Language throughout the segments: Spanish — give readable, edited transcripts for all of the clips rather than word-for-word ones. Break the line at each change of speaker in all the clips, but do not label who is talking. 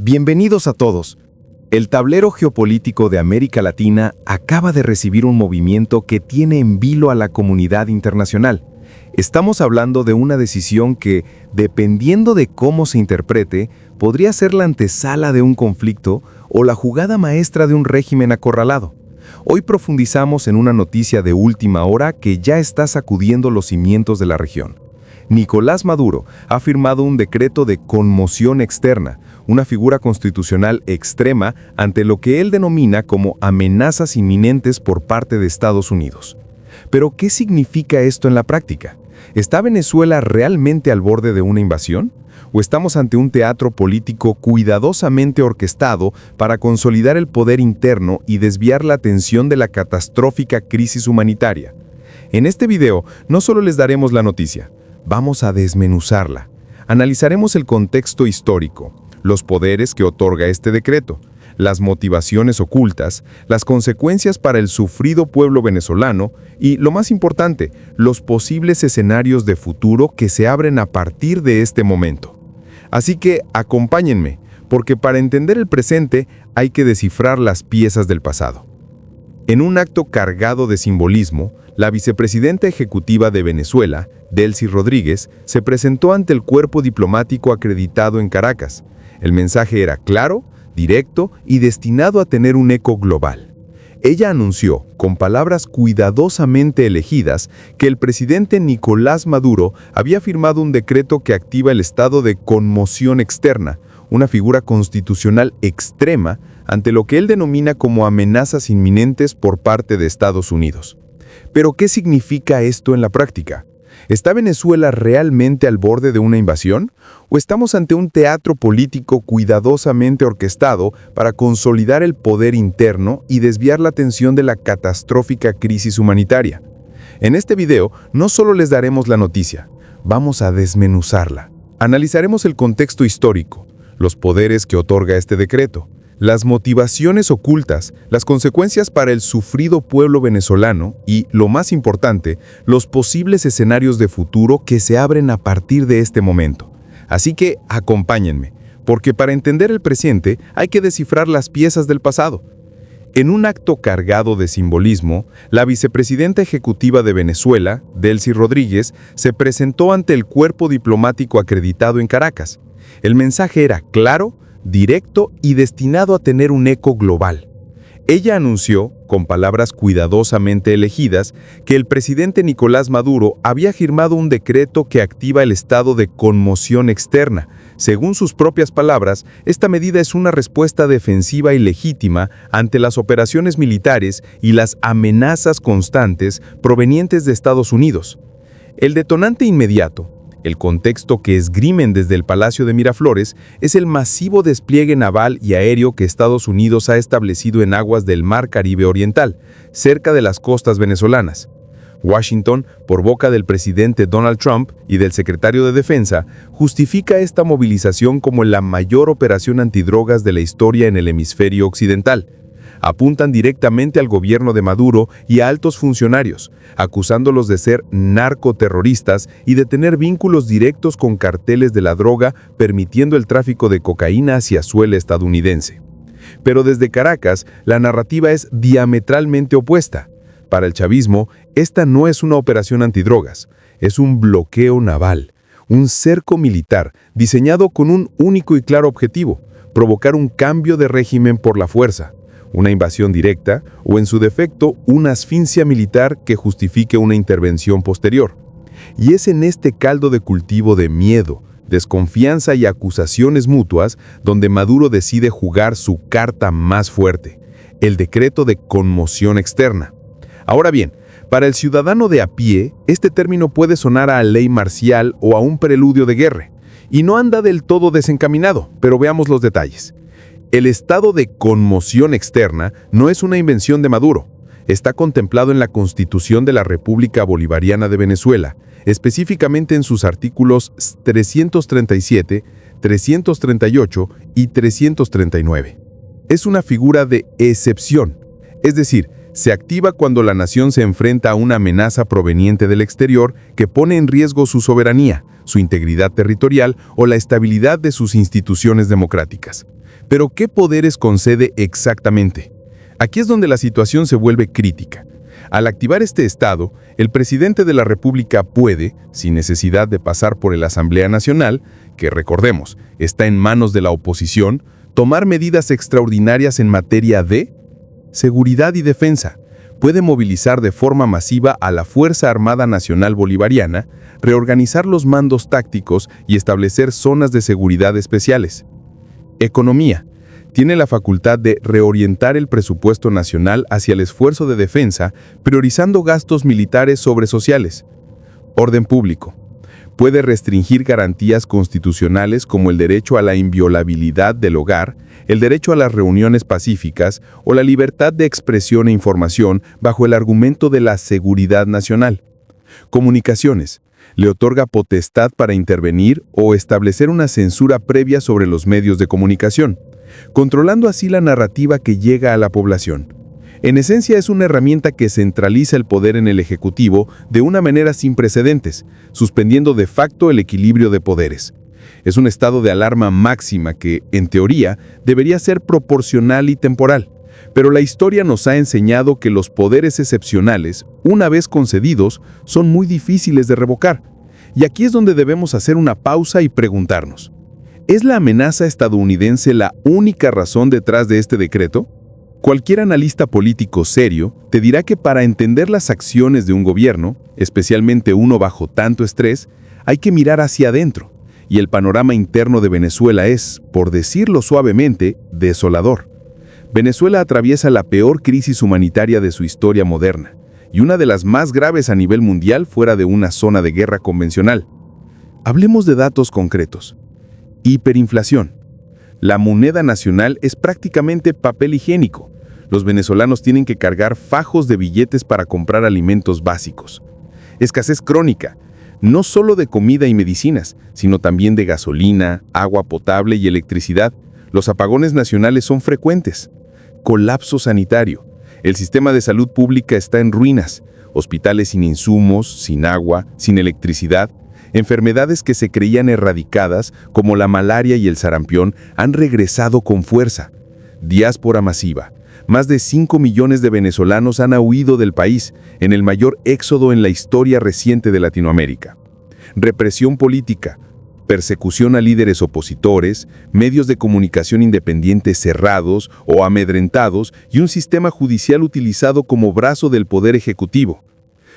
Bienvenidos a todos. El tablero geopolítico de América Latina acaba de recibir un movimiento que tiene en vilo a la comunidad internacional. Estamos hablando de una decisión que, dependiendo de cómo se interprete, podría ser la antesala de un conflicto o la jugada maestra de un régimen acorralado. Hoy profundizamos en una noticia de última hora que ya está sacudiendo los cimientos de la región. Nicolás Maduro ha firmado un decreto de conmoción externa, una figura constitucional extrema ante lo que él denomina como amenazas inminentes por parte de Estados Unidos. Pero, ¿qué significa esto en la práctica? ¿Está Venezuela realmente al borde de una invasión? ¿O estamos ante un teatro político cuidadosamente orquestado para consolidar el poder interno y desviar la atención de la catastrófica crisis humanitaria? En este video no solo les daremos la noticia, vamos a desmenuzarla. Analizaremos el contexto histórico, los poderes que otorga este decreto, las motivaciones ocultas, las consecuencias para el sufrido pueblo venezolano y, lo más importante, los posibles escenarios de futuro que se abren a partir de este momento. Así que acompáñenme, porque para entender el presente hay que descifrar las piezas del pasado. En un acto cargado de simbolismo, la vicepresidenta ejecutiva de Venezuela, Delcy Rodríguez, se presentó ante el cuerpo diplomático acreditado en Caracas. El mensaje era claro, directo y destinado a tener un eco global. Ella anunció, con palabras cuidadosamente elegidas, que el presidente Nicolás Maduro había firmado un decreto que activa el estado de conmoción externa, una figura constitucional extrema ante lo que él denomina como amenazas inminentes por parte de Estados Unidos. Pero, ¿qué significa esto en la práctica? ¿Está Venezuela realmente al borde de una invasión? ¿O estamos ante un teatro político cuidadosamente orquestado para consolidar el poder interno y desviar la atención de la catastrófica crisis humanitaria? En este video no solo les daremos la noticia, vamos a desmenuzarla. Analizaremos el contexto histórico, los poderes que otorga este decreto, las motivaciones ocultas, las consecuencias para el sufrido pueblo venezolano y, lo más importante, los posibles escenarios de futuro que se abren a partir de este momento. Así que acompáñenme, porque para entender el presente hay que descifrar las piezas del pasado. En un acto cargado de simbolismo, la vicepresidenta ejecutiva de Venezuela, Delcy Rodríguez, se presentó ante el cuerpo diplomático acreditado en Caracas. El mensaje era claro, directo y destinado a tener un eco global. Ella anunció, con palabras cuidadosamente elegidas, que el presidente Nicolás Maduro había firmado un decreto que activa el estado de conmoción externa. Según sus propias palabras, esta medida es una respuesta defensiva y legítima ante las operaciones militares y las amenazas constantes provenientes de Estados Unidos. El detonante inmediato, el contexto que esgrimen desde el Palacio de Miraflores, es el masivo despliegue naval y aéreo que Estados Unidos ha establecido en aguas del Mar Caribe Oriental, cerca de las costas venezolanas. Washington, por boca del presidente Donald Trump y del secretario de Defensa, justifica esta movilización como la mayor operación antidrogas de la historia en el hemisferio occidental. Apuntan directamente al gobierno de Maduro y a altos funcionarios, acusándolos de ser narcoterroristas y de tener vínculos directos con carteles de la droga, permitiendo el tráfico de cocaína hacia suelo estadounidense. Pero desde Caracas, la narrativa es diametralmente opuesta. Para el chavismo, esta no es una operación antidrogas, es un bloqueo naval, un cerco militar diseñado con un único y claro objetivo: provocar un cambio de régimen por la fuerza, una invasión directa o, en su defecto, una asfixia militar que justifique una intervención posterior. Y es en este caldo de cultivo de miedo, desconfianza y acusaciones mutuas donde Maduro decide jugar su carta más fuerte, el decreto de conmoción externa. Ahora bien, para el ciudadano de a pie, este término puede sonar a ley marcial o a un preludio de guerra, y no anda del todo desencaminado, pero veamos los detalles. El estado de conmoción externa no es una invención de Maduro. Está contemplado en la Constitución de la República Bolivariana de Venezuela, específicamente en sus artículos 337, 338 y 339. Es una figura de excepción, es decir, se activa cuando la nación se enfrenta a una amenaza proveniente del exterior que pone en riesgo su soberanía, su integridad territorial o la estabilidad de sus instituciones democráticas. Pero, ¿qué poderes concede exactamente? Aquí es donde la situación se vuelve crítica. Al activar este estado, el presidente de la República puede, sin necesidad de pasar por la Asamblea Nacional, que recordemos, está en manos de la oposición, tomar medidas extraordinarias en materia de seguridad y defensa. Puede movilizar de forma masiva a la Fuerza Armada Nacional Bolivariana, reorganizar los mandos tácticos y establecer zonas de seguridad especiales. Economía. Tiene la facultad de reorientar el presupuesto nacional hacia el esfuerzo de defensa, priorizando gastos militares sobre sociales. Orden público. Puede restringir garantías constitucionales como el derecho a la inviolabilidad del hogar, el derecho a las reuniones pacíficas o la libertad de expresión e información bajo el argumento de la seguridad nacional. Comunicaciones. Le otorga potestad para intervenir o establecer una censura previa sobre los medios de comunicación, controlando así la narrativa que llega a la población. En esencia es una herramienta que centraliza el poder en el Ejecutivo de una manera sin precedentes, suspendiendo de facto el equilibrio de poderes. Es un estado de alarma máxima que, en teoría, debería ser proporcional y temporal, pero la historia nos ha enseñado que los poderes excepcionales, una vez concedidos, son muy difíciles de revocar. Y aquí es donde debemos hacer una pausa y preguntarnos: ¿es la amenaza estadounidense la única razón detrás de este decreto? Cualquier analista político serio te dirá que para entender las acciones de un gobierno, especialmente uno bajo tanto estrés, hay que mirar hacia adentro, y el panorama interno de Venezuela es, por decirlo suavemente, desolador. Venezuela atraviesa la peor crisis humanitaria de su historia moderna, y una de las más graves a nivel mundial fuera de una zona de guerra convencional. Hablemos de datos concretos. Hiperinflación. La moneda nacional es prácticamente papel higiénico. Los venezolanos tienen que cargar fajos de billetes para comprar alimentos básicos. Escasez crónica, no solo de comida y medicinas, sino también de gasolina, agua potable y electricidad. Los apagones nacionales son frecuentes. Colapso sanitario. El sistema de salud pública está en ruinas. Hospitales sin insumos, sin agua, sin electricidad. Enfermedades que se creían erradicadas, como la malaria y el sarampión, han regresado con fuerza. Diáspora masiva. Más de 5 millones de venezolanos han huido del país, en el mayor éxodo en la historia reciente de Latinoamérica. Represión política, persecución a líderes opositores, medios de comunicación independientes cerrados o amedrentados y un sistema judicial utilizado como brazo del poder ejecutivo.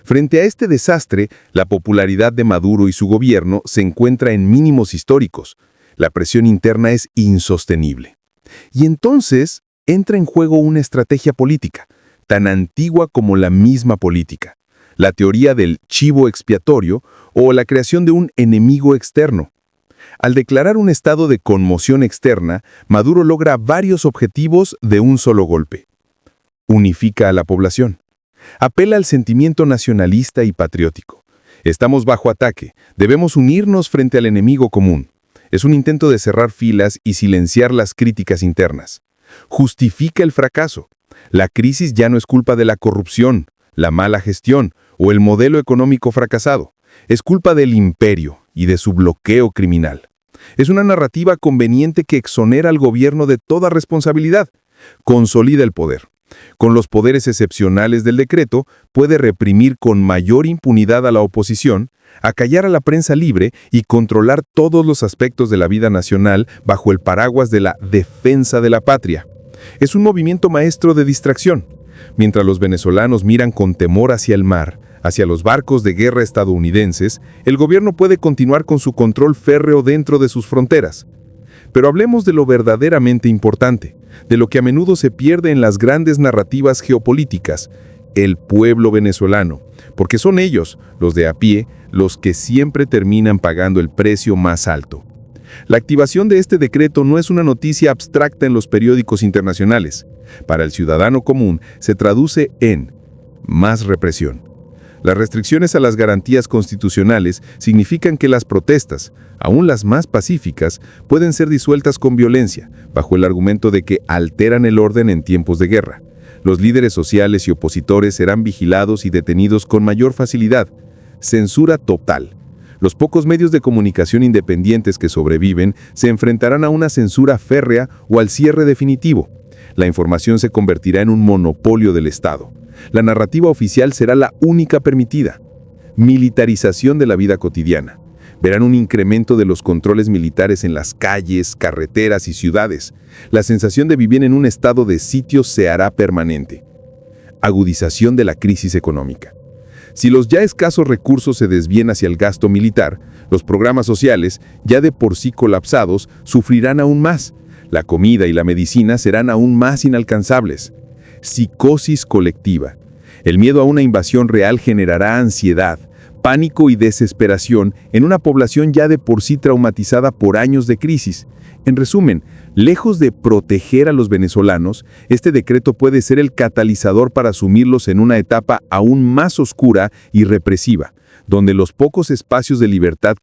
Frente a este desastre, la popularidad de Maduro y su gobierno se encuentra en mínimos históricos. La presión interna es insostenible. Y entonces entra en juego una estrategia política, tan antigua como la misma política: la teoría del chivo expiatorio o la creación de un enemigo externo. Al declarar un estado de conmoción externa, Maduro logra varios objetivos de un solo golpe. Unifica a la población. Apela al sentimiento nacionalista y patriótico. Estamos bajo ataque, debemos unirnos frente al enemigo común. Es un intento de cerrar filas y silenciar las críticas internas. Justifica el fracaso. La crisis ya no es culpa de la corrupción, la mala gestión o el modelo económico fracasado. Es culpa del imperio y de su bloqueo criminal. Es una narrativa conveniente que exonera al gobierno de toda responsabilidad. Consolida el poder. Con los poderes excepcionales del decreto, puede reprimir con mayor impunidad a la oposición, acallar a la prensa libre y controlar todos los aspectos de la vida nacional bajo el paraguas de la defensa de la patria. Es un movimiento maestro de distracción. Mientras los venezolanos miran con temor hacia el mar, hacia los barcos de guerra estadounidenses, el gobierno puede continuar con su control férreo dentro de sus fronteras. Pero hablemos de lo verdaderamente importante, de lo que a menudo se pierde en las grandes narrativas geopolíticas: el pueblo venezolano, porque son ellos, los de a pie, los que siempre terminan pagando el precio más alto. La activación de este decreto no es una noticia abstracta en los periódicos internacionales. Para el ciudadano común se traduce en más represión. Las restricciones a las garantías constitucionales significan que las protestas, aún las más pacíficas, pueden ser disueltas con violencia, bajo el argumento de que alteran el orden en tiempos de guerra. Los líderes sociales y opositores serán vigilados y detenidos con mayor facilidad. Censura total. Los pocos medios de comunicación independientes que sobreviven se enfrentarán a una censura férrea o al cierre definitivo. La información se convertirá en un monopolio del Estado. La narrativa oficial será la única permitida. Militarización de la vida cotidiana. Verán un incremento de los controles militares en las calles, carreteras y ciudades. La sensación de vivir en un estado de sitio se hará permanente. Agudización de la crisis económica. Si los ya escasos recursos se desvían hacia el gasto militar, los programas sociales, ya de por sí colapsados, sufrirán aún más. La comida y la medicina serán aún más inalcanzables. Psicosis colectiva. El miedo a una invasión real generará ansiedad, pánico y desesperación en una población ya de por sí traumatizada por años de crisis. En resumen, lejos de proteger a los venezolanos, este decreto puede ser el catalizador para sumirlos en una etapa aún más oscura y represiva, donde los pocos espacios de libertad